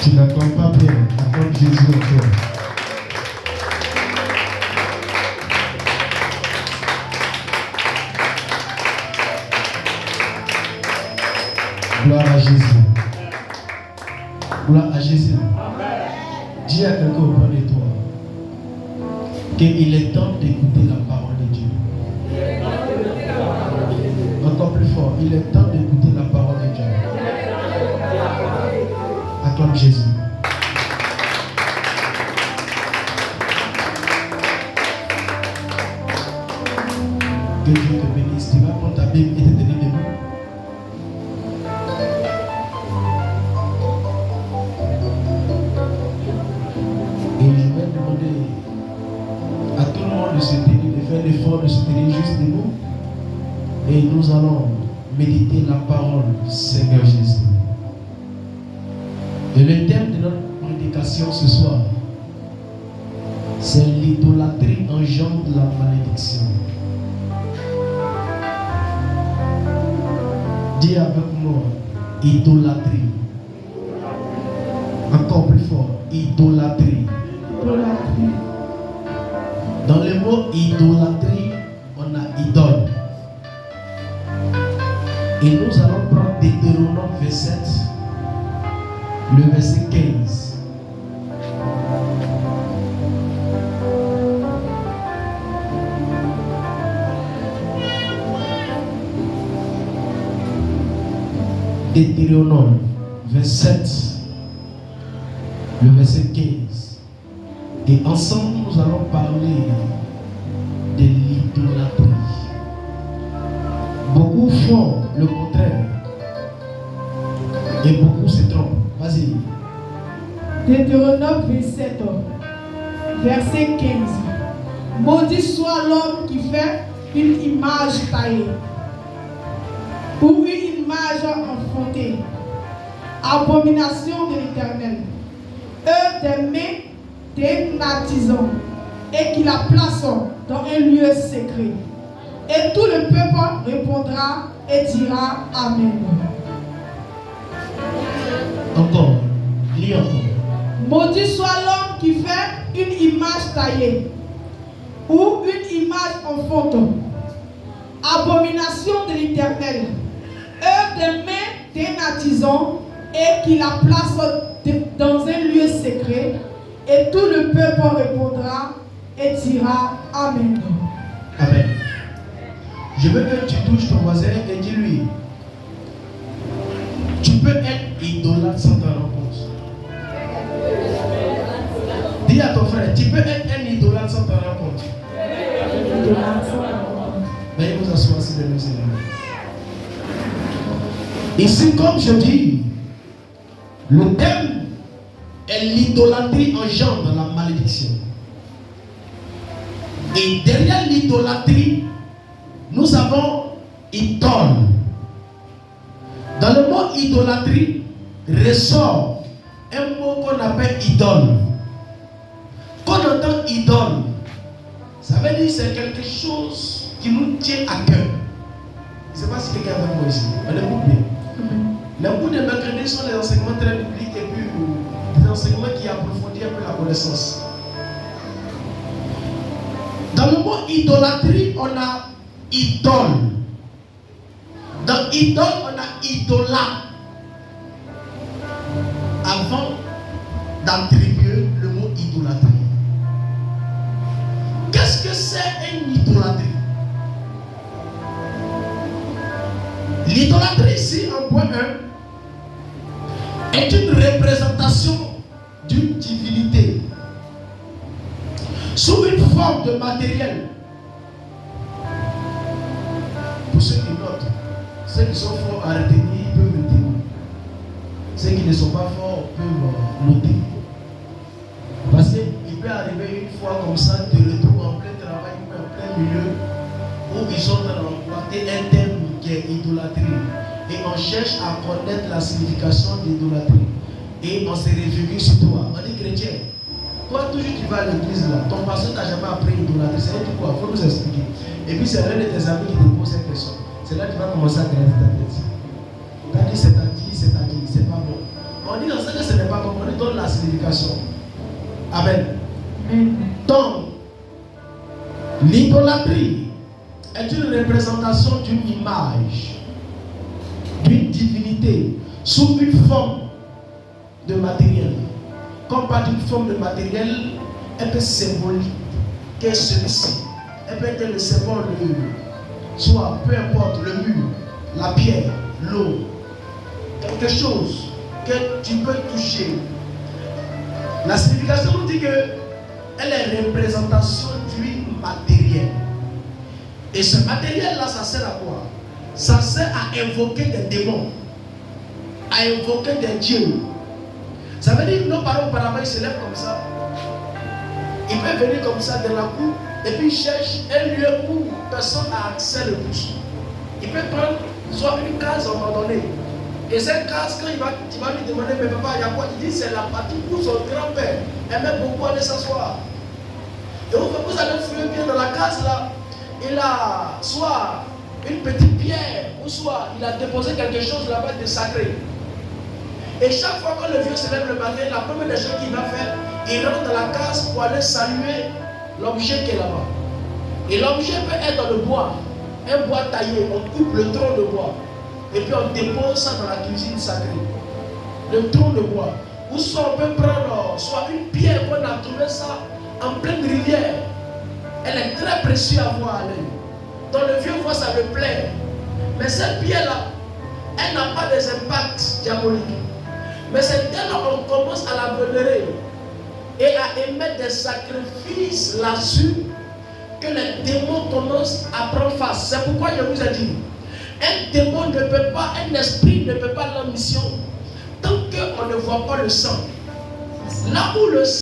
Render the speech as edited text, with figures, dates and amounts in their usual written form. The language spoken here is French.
Tu n'acclame pas bien, acclame Jésus encore. Gloire à Jésus. Gloire à Jésus. Dis à quelqu'un auprès de toi qu'il est temps d'écouter la parole de Dieu. Encore plus fort, il est temps d'écouter la parole de Dieu. Acclame Jésus. Que Dieu te bénisse. Tu vas prendre ta Bible et te tenir debout. Et je vais demander à tout le monde de se tenir, de faire l'effort de se tenir juste debout. Et nous allons méditer la parole du Seigneur Jésus. Et le thème de notre prédication ce soir, c'est l'idolâtrie engendre la malédiction. Dis avec moi, idolâtrie. Encore plus fort, idolâtrie. Dans le mot idolâtrie, on a idole. Et nous allons prendre Deutéronome 27, le verset 15. Deutéronome 27, le verset 15. Et ensemble, nous allons parler de l'idolâtrie. Beaucoup font le contraire et beaucoup se trompent. Vas-y. Deutéronome 27, verset 15. Maudit soit l'homme qui fait une image taillée ou une image enfantée, abomination de l'Éternel, eux des mains des artisans, et qui la placent dans un lieu secret. Et tout le peuple répondra et dira Amen. Encore, lis encore. Maudit soit l'homme qui fait une image taillée ou une image enfantée, abomination de l'Éternel, œuvre des mains d'un artisan, et qui la place dans un lieu secret. Et tout le peuple répondra et dira Amen. Amen. Je veux que tu touches ton voisin et dis-lui, tu peux être idolâtre sans t'en rendre compte. Dis à ton frère, tu peux être un idolâtre sans t'en rendre compte. Veuillez vous asseoir si vous voulez. Ici, comme je dis, le thème est l'idolâtrie engendre la malédiction. Et derrière l'idolâtrie, nous avons idole. Dans le mot idolâtrie ressort un mot qu'on appelle idole. Quand on entend idole, ça veut dire que c'est quelque chose qui nous tient à cœur. Je ne sais pas si quelqu'un va moi ici. On écoute bien. Les cours de mercredi sont des enseignements très bibliques et puis des enseignements qui approfondissent un peu la connaissance. Dans le mot idolâtrie, on a idole. Dans idole, on a idolat. Avant d'attribuer le mot idolâtrie. Qu'est-ce que c'est une idolâtrie? L'idolâtrie ici, en point 1, est une représentation d'une divinité sous une forme de matériel. Pour ceux qui notent, ceux qui sont forts à retenir, ils peuvent retenir. Ceux qui ne sont pas forts peuvent noter. Parce qu'il peut arriver une fois comme ça, te retrouves en plein travail ou en plein milieu, où ils sont en emprunter un thème qui est idolâtrie. Et on cherche à connaître la signification de l'idolâtrie. Et on se réfugie sur toi. On dit chrétien, toi toujours tu vas à l'église là, ton pasteur t'a jamais appris l'idolâtrie. C'est là quoi, il faut nous expliquer. Et puis c'est l'un de tes amis qui te pose cette question. C'est là que tu vas commencer à gratter ta tête. Tu as dit, c'est pas bon. on dit dans ce que ce n'est pas comme on lui donne la signification. Amen. Donc, l'idolâtrie est une représentation d'une image, d'une divinité, sous une forme de matériel. Comme pas d'une forme de matériel, elle peut symboliser celui-ci. Elle peut être le symbole de soit, peu importe, le mur, la pierre, l'eau, quelque chose que tu peux toucher. La signification nous dit que elle est représentation du matériel. Et ce matériel-là, ça sert à quoi? Ça sert à invoquer des démons, à invoquer des dieux. Ça veut dire que nos parents auparavant, ils se lèvent comme ça. Ils peuvent venir comme ça dans la cour et puis ils cherchent un lieu où personne n'a accès le plus. Ils peuvent prendre soit une case à un moment donné. Et cette case, quand tu vas lui demander, mais papa, il y a quoi? Il dit c'est la partie où son grand-père aimait beaucoup aller s'asseoir. Et vous allez fouiller bien dans la case là. Il a soit une petite pierre, ou soit il a déposé quelque chose là-bas de sacré. Et chaque fois que le vieux se lève le matin, la première des choses qu'il va faire, il rentre dans la case pour aller saluer l'objet qui est là-bas. Et l'objet peut être dans le bois, un bois taillé, on coupe le tronc de bois. Et puis on dépose ça dans la cuisine sacrée. Le tronc de bois. Ou soit on peut prendre soit une pierre qu'on a trouvé ça en pleine rivière. Elle est très précieuse à voir à l'œil. Donc le vieux voit ça le plaît. Mais cette pierre-là, elle n'a pas des impacts diaboliques. Mais c'est dès lors qu'on commence à la vénérer et à émettre des sacrifices là-dessus que les démons commencent à prendre face. C'est pourquoi je vous ai dit, un démon ne peut pas, un esprit ne peut pas leur mission tant qu'on ne voit pas le sang. Là où le sang